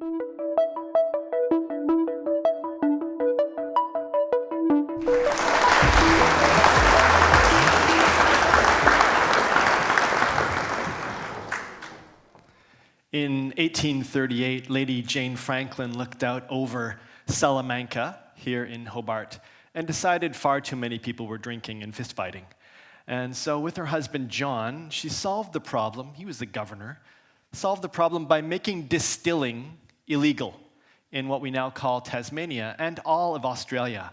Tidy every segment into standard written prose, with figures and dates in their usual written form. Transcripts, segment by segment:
In 1838, Lady Jane Franklin looked out over Salamanca here in Hobart and decided far too many people were drinking and fistfighting. And so with her husband, John, she solved the problem. He was the governor. Solved the problem by making distilling illegal in what we now call Tasmania and all of Australia.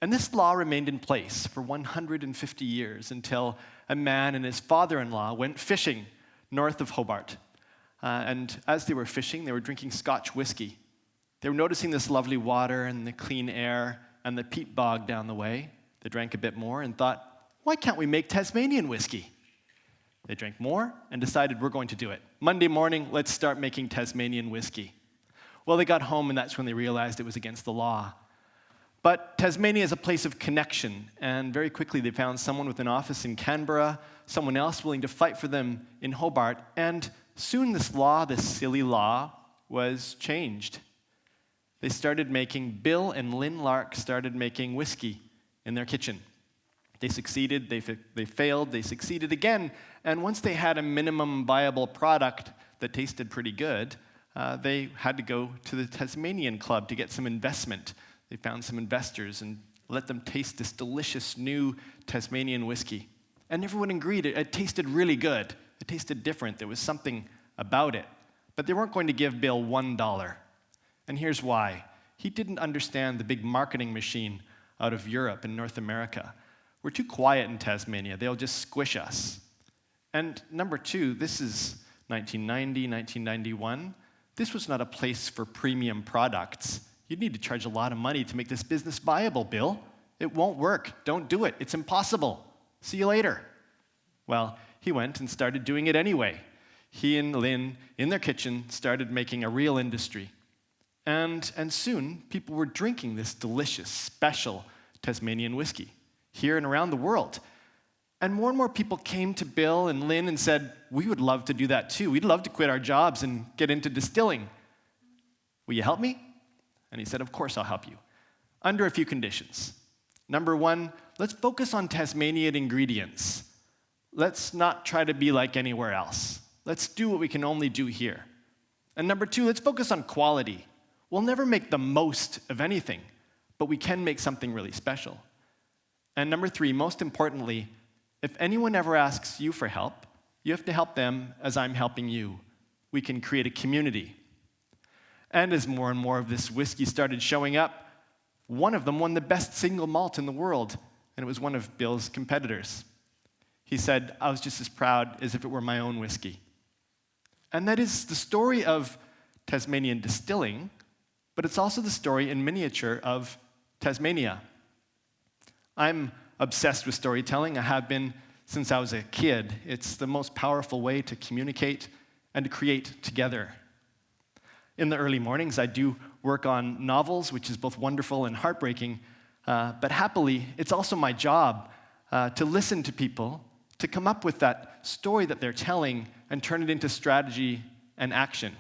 And this law remained in place for 150 years until a man and his father-in-law went fishing north of Hobart. And as they were fishing, they were drinking Scotch whiskey. They were noticing this lovely water and the clean air and the peat bog down the way. They drank a bit more and thought, why can't we make Tasmanian whiskey? They drank more and decided we're going to do it. Monday morning, let's start making Tasmanian whiskey. Well, they got home and that's when they realized it was against the law. But Tasmania is a place of connection, and very quickly they found someone with an office in Canberra, someone else willing to fight for them in Hobart, and soon this law, this silly law, was changed. They started making, Bill and Lynn Lark started making whiskey in their kitchen. They succeeded, they failed, they succeeded again, and once they had a minimum viable product that tasted pretty good, they had to go to the Tasmanian Club to get some investment. They found some investors and let them taste this delicious new Tasmanian whiskey. And everyone agreed it tasted really good. It tasted different. There was something about it. But they weren't going to give Bill $1. And here's why. He didn't understand the big marketing machine out of Europe and North America. We're too quiet in Tasmania. They'll just squish us. And number two, this is 1990, 1991. This was not a place for premium products. You'd need to charge a lot of money to make this business viable, Bill. It won't work. Don't do it. It's impossible. See you later. Well, he went and started doing it anyway. He and Lynn, in their kitchen, started making a real industry. And soon, people were drinking this delicious, special Tasmanian whiskey here and around the world. And more people came to Bill and Lynn and said, we would love to do that too. We'd love to quit our jobs and get into distilling. Will you help me? And he said, of course I'll help you, under a few conditions. Number one, let's focus on Tasmanian ingredients. Let's not try to be like anywhere else. Let's do what we can only do here. And number two, let's focus on quality. We'll never make the most of anything, but we can make something really special. And number three, most importantly, if anyone ever asks you for help, you have to help them as I'm helping you. We can create a community. And as more and more of this whiskey started showing up, one of them won the best single malt in the world, and it was one of Bill's competitors. He said, I was just as proud as if it were my own whiskey. And that is the story of Tasmanian distilling, but it's also the story in miniature of Tasmania. I'm obsessed with storytelling. I have been since I was a kid. It's the most powerful way to communicate and to create together. In the early mornings, I do work on novels, which is both wonderful and heartbreaking, but happily, it's also my job to listen to people, to come up with that story that they're telling and turn it into strategy and action.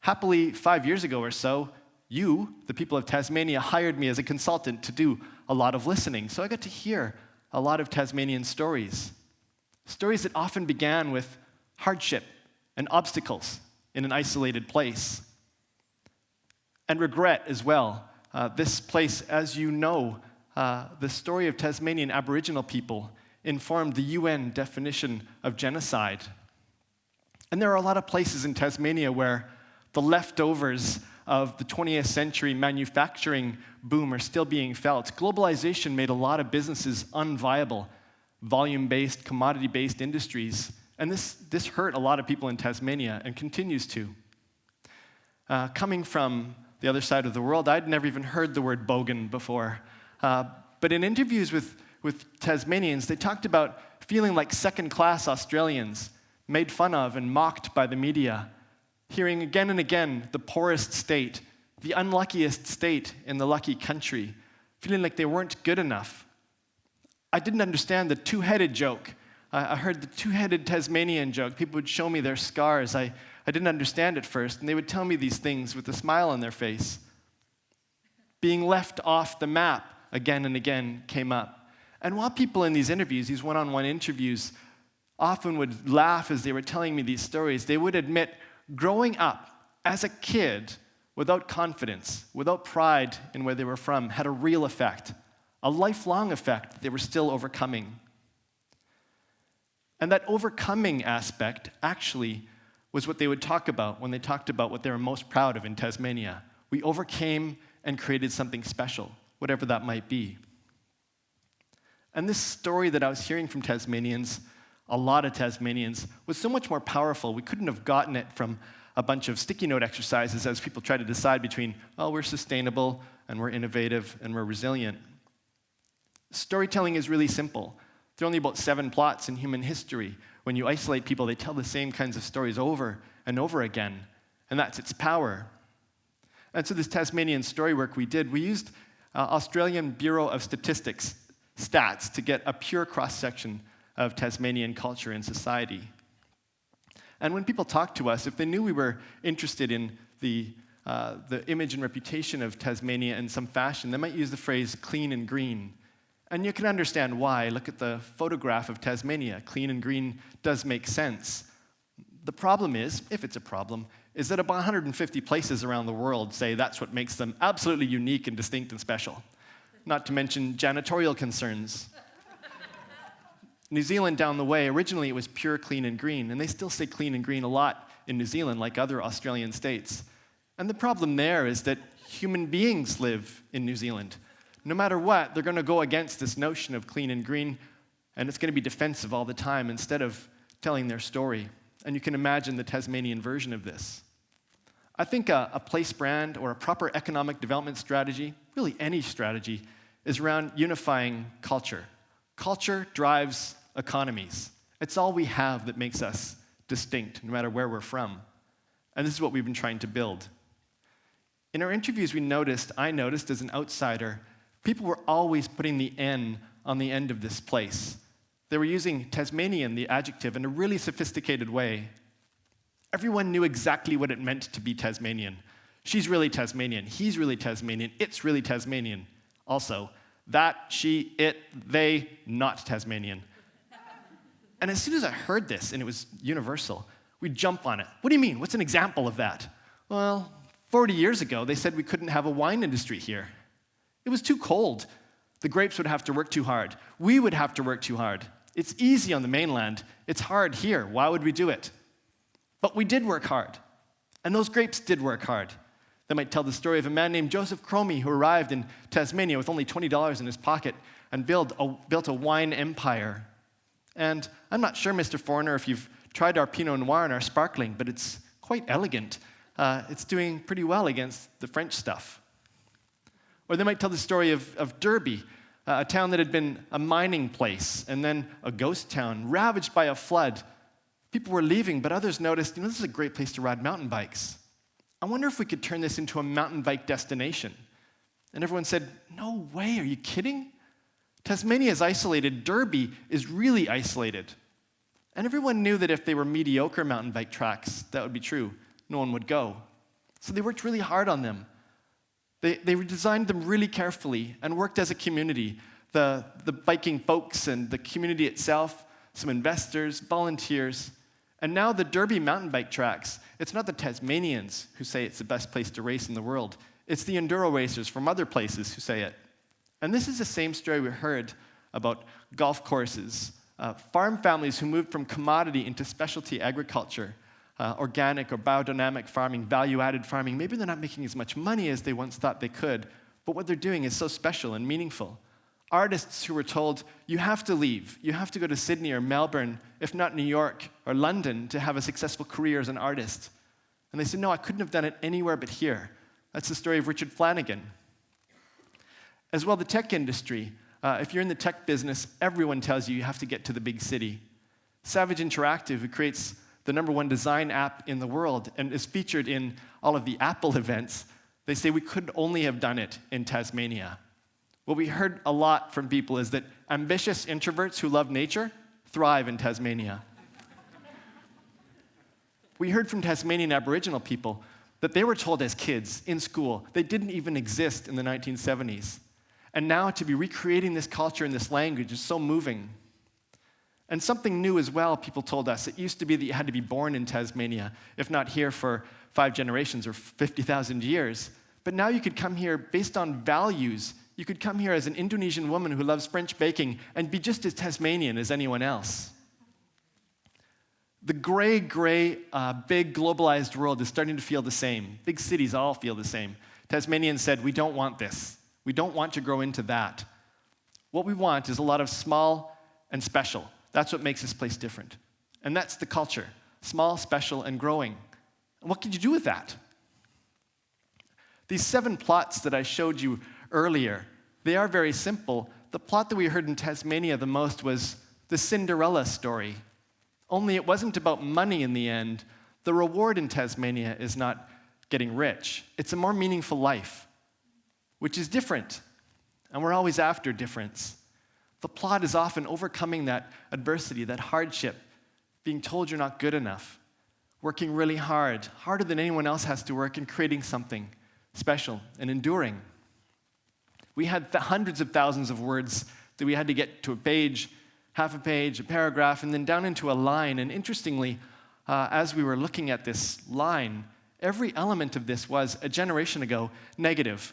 Happily, 5 years ago or so, you, the people of Tasmania, hired me as a consultant to do a lot of listening, so I got to hear a lot of Tasmanian stories. Stories that often began with hardship and obstacles in an isolated place. And regret as well. This place, as you know, the story of Tasmanian Aboriginal people informed the UN definition of genocide. And there are a lot of places in Tasmania where the leftovers of the 20th century manufacturing boom are still being felt. Globalization made a lot of businesses unviable, volume-based, commodity-based industries. And this hurt a lot of people in Tasmania and continues to. Coming from the other side of the world, I'd never even heard the word bogan before. But in interviews with Tasmanians, they talked about feeling like second-class Australians, made fun of and mocked by the media, hearing again and again the poorest state, the unluckiest state in the lucky country, feeling like they weren't good enough. I didn't understand the two-headed joke. I heard the two-headed Tasmanian joke. People would show me their scars. I I didn't understand at first, and they would tell me these things with a smile on their face. Being left off the map again and again came up. And while people in these interviews, these one-on-one interviews, often would laugh as they were telling me these stories, they would admit growing up as a kid without confidence, without pride in where they were from, had a real effect, a lifelong effect that they were still overcoming. And that overcoming aspect actually was what they would talk about when they talked about what they were most proud of in Tasmania. We overcame and created something special, whatever that might be. And this story that I was hearing from Tasmanians, a lot of Tasmanians, was so much more powerful. We couldn't have gotten it from a bunch of sticky note exercises as people try to decide between, oh, we're sustainable, and we're innovative, and we're resilient. Storytelling is really simple. There are only about 7 plots in human history. When you isolate people, they tell the same kinds of stories over and over again, and that's its power. And so this Tasmanian story work we did, we used Australian Bureau of Statistics stats to get a pure cross-section of Tasmanian culture and society. And when people talked to us, if they knew we were interested in the image and reputation of Tasmania in some fashion, they might use the phrase clean and green. And you can understand why. Look at the photograph of Tasmania. Clean and green does make sense. The problem is, if it's a problem, is that about 150 places around the world say that's what makes them absolutely unique and distinct and special. Not to mention janitorial concerns. New Zealand down the way, originally it was pure clean and green, and they still say clean and green a lot in New Zealand, like other Australian states. And the problem there is that human beings live in New Zealand. No matter what, they're going to go against this notion of clean and green, and it's going to be defensive all the time instead of telling their story. And you can imagine the Tasmanian version of this. I think a place brand or a proper economic development strategy, really any strategy, is around unifying culture. Culture drives economies. It's all we have that makes us distinct, no matter where we're from. And this is what we've been trying to build. In our interviews, I noticed as an outsider, people were always putting the N on the end of this place. They were using Tasmanian, the adjective, in a really sophisticated way. Everyone knew exactly what it meant to be Tasmanian. She's really Tasmanian. He's really Tasmanian. It's really Tasmanian. Also, that, she, it, they, not Tasmanian. And as soon as I heard this, and it was universal, we'd jump on it. What do you mean? What's an example of that? Well, 40 years ago, they said we couldn't have a wine industry here. It was too cold. The grapes would have to work too hard. We would have to work too hard. It's easy on the mainland. It's hard here. Why would we do it? But we did work hard. And those grapes did work hard. They might tell the story of a man named Joseph Cromie who arrived in Tasmania with only $20 in his pocket and built a wine empire. And I'm not sure, Mr. Foreigner, if you've tried our Pinot Noir and our sparkling, but it's quite elegant. It's doing pretty well against the French stuff. Or they might tell the story of Derby, a town that had been a mining place and then a ghost town, ravaged by a flood. People were leaving, but others noticed, this is a great place to ride mountain bikes. I wonder if we could turn this into a mountain bike destination. And everyone said, no way, are you kidding? Tasmania is isolated. Derby is really isolated. And everyone knew that if they were mediocre mountain bike tracks, that would be true. No one would go. So they worked really hard on them. They designed them really carefully and worked as a community. The biking folks and the community itself, some investors, volunteers. And now the Derby mountain bike tracks, it's not the Tasmanians who say it's the best place to race in the world. It's the enduro racers from other places who say it. And this is the same story we heard about golf courses, farm families who moved from commodity into specialty agriculture, organic or biodynamic farming, value-added farming. Maybe they're not making as much money as they once thought they could, but what they're doing is so special and meaningful. Artists who were told, you have to leave. You have to go to Sydney or Melbourne, if not New York or London, to have a successful career as an artist. And they said, no, I couldn't have done it anywhere but here. That's the story of Richard Flanagan. As well, the tech industry. If you're in the tech business, everyone tells you you have to get to the big city. Savage Interactive, who creates the #1 design app in the world and is featured in all of the Apple events, they say we could only have done it in Tasmania. What we heard a lot from people is that ambitious introverts who love nature thrive in Tasmania. We heard from Tasmanian Aboriginal people that they were told as kids in school they didn't even exist in the 1970s. And now to be recreating this culture and this language is so moving. And something new as well, people told us. It used to be that you had to be born in Tasmania, if not here for 5 generations or 50,000 years. But now you could come here based on values. You could come here as an Indonesian woman who loves French baking and be just as Tasmanian as anyone else. The gray, big globalized world is starting to feel the same. Big cities all feel the same. Tasmanians said, we don't want this. We don't want to grow into that. What we want is a lot of small and special. That's what makes this place different. And that's the culture. Small, special, and growing. And what could you do with that? These 7 plots that I showed you earlier, they are very simple. The plot that we heard in Tasmania the most was the Cinderella story. Only it wasn't about money in the end. The reward in Tasmania is not getting rich. It's a more meaningful life, which is different. And we're always after difference. The plot is often overcoming that adversity, that hardship, being told you're not good enough, working really hard, harder than anyone else has to work, and creating something special and enduring. We had hundreds of thousands of words that we had to get to a page, half a page, a paragraph, and then down into a line. And interestingly, as we were looking at this line, every element of this was, a generation ago, negative.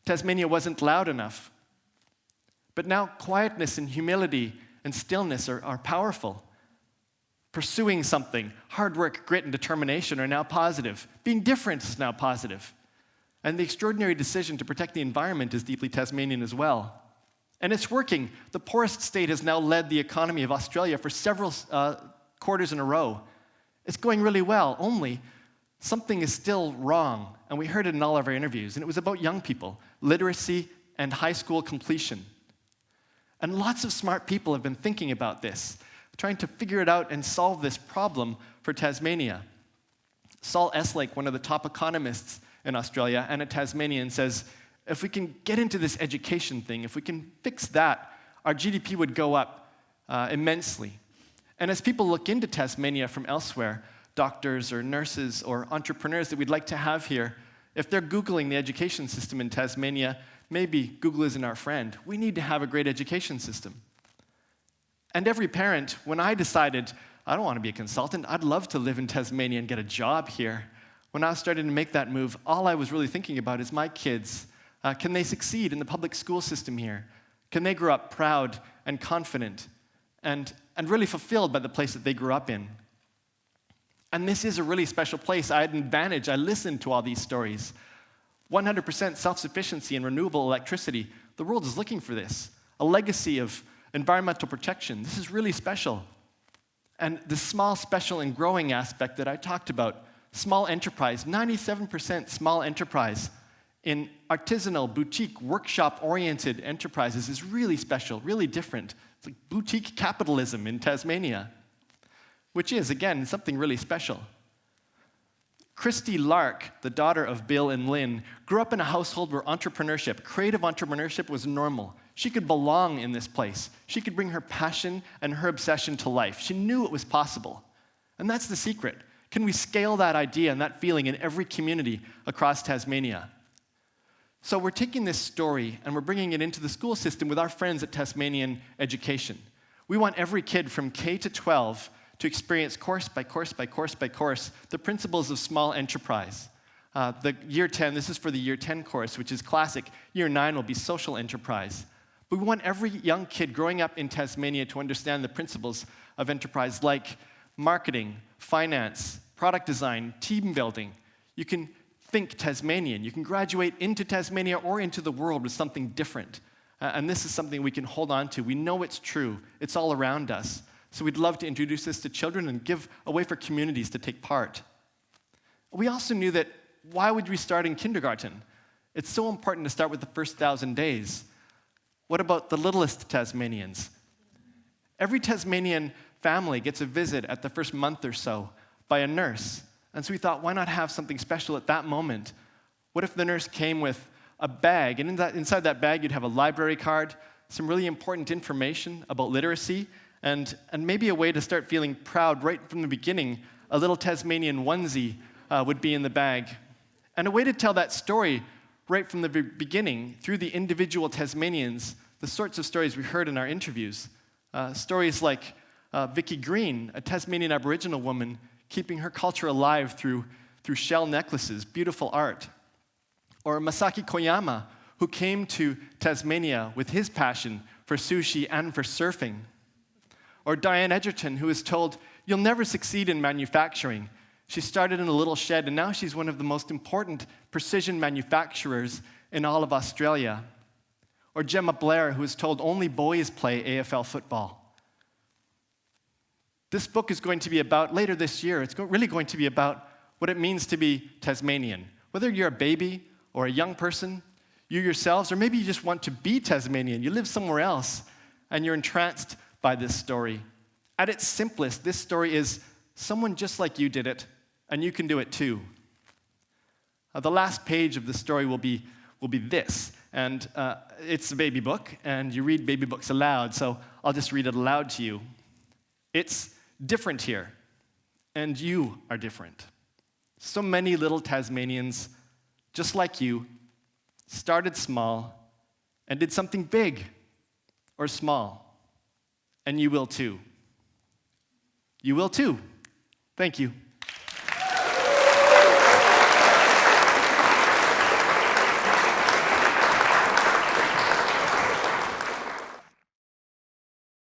Tasmania wasn't loud enough. But now quietness and humility and stillness are powerful. Pursuing something, hard work, grit, and determination are now positive. Being different is now positive. And the extraordinary decision to protect the environment is deeply Tasmanian as well. And it's working. The poorest state has now led the economy of Australia for several quarters in a row. It's going really well, only something is still wrong. And we heard it in all of our interviews. And it was about young people, literacy, and high school completion. And lots of smart people have been thinking about this, trying to figure it out and solve this problem for Tasmania. Saul Eslake, one of the top economists in Australia and a Tasmanian, says, if we can get into this education thing, if we can fix that, our GDP would go up immensely. And as people look into Tasmania from elsewhere, doctors or nurses or entrepreneurs that we'd like to have here, if they're Googling the education system in Tasmania, maybe Google isn't our friend. We need to have a great education system. And every parent, when I decided, I don't want to be a consultant, I'd love to live in Tasmania and get a job here. When I was starting to make that move, all I was really thinking about is my kids. Can they succeed in the public school system here? Can they grow up proud and confident and really fulfilled by the place that they grew up in? And this is a really special place. I had an advantage. I listened to all these stories. 100% self-sufficiency in renewable electricity. The world is looking for this. A legacy of environmental protection. This is really special. And the small, special, and growing aspect that I talked about, small enterprise, 97% small enterprise in artisanal, boutique, workshop-oriented enterprises is really special, really different. It's like boutique capitalism in Tasmania, which is, again, something really special. Christy Lark, the daughter of Bill and Lynn, grew up in a household where entrepreneurship, creative entrepreneurship, was normal. She could belong in this place. She could bring her passion and her obsession to life. She knew it was possible. And that's the secret. Can we scale that idea and that feeling in every community across Tasmania? So we're taking this story and we're bringing it into the school system with our friends at Tasmanian Education. We want every kid from K to 12 to experience course by course by course by course the principles of small enterprise. The year 10, this is for the year 10 course, which is classic. Year 9 will be social enterprise. But we want every young kid growing up in Tasmania to understand the principles of enterprise like marketing, finance, product design, team building. You can think Tasmanian. You can graduate into Tasmania or into the world with something different. And this is something we can hold on to. We know it's true. It's all around us. So we'd love to introduce this to children and give a way for communities to take part. We also knew that why would we start in kindergarten? It's so important to start with the first 1,000 days. What about the littlest Tasmanians? Every Tasmanian family gets a visit at the first month or so by a nurse. And so we thought, why not have something special at that moment? What if the nurse came with a bag, and inside that bag you'd have a library card, some really important information about literacy, and maybe a way to start feeling proud right from the beginning a little Tasmanian onesie would be in the bag. And a way to tell that story right from the beginning, through the individual Tasmanians, the sorts of stories we heard in our interviews. Stories like Vicky Green, a Tasmanian Aboriginal woman, keeping her culture alive through shell necklaces, beautiful art. Or Masaki Koyama, who came to Tasmania with his passion for sushi and for surfing. Or Diane Edgerton, who was told, "You'll never succeed in manufacturing." She started in a little shed, and now she's one of the most important precision manufacturers in all of Australia. Or Gemma Blair, who was told only boys play AFL football. This book is going to be about, later this year, it's really going to be about what it means to be Tasmanian. Whether you're a baby or a young person, you yourselves, or maybe you just want to be Tasmanian, you live somewhere else, and you're entranced by this story. At its simplest, this story is someone just like you did it, and you can do it too. The last page of the story will be this, and it's a baby book, and you read baby books aloud, so I'll just read it aloud to you. It's different here, and you are different. So many little Tasmanians, just like you, started small and did something big or small, and you will too. You will too. Thank you.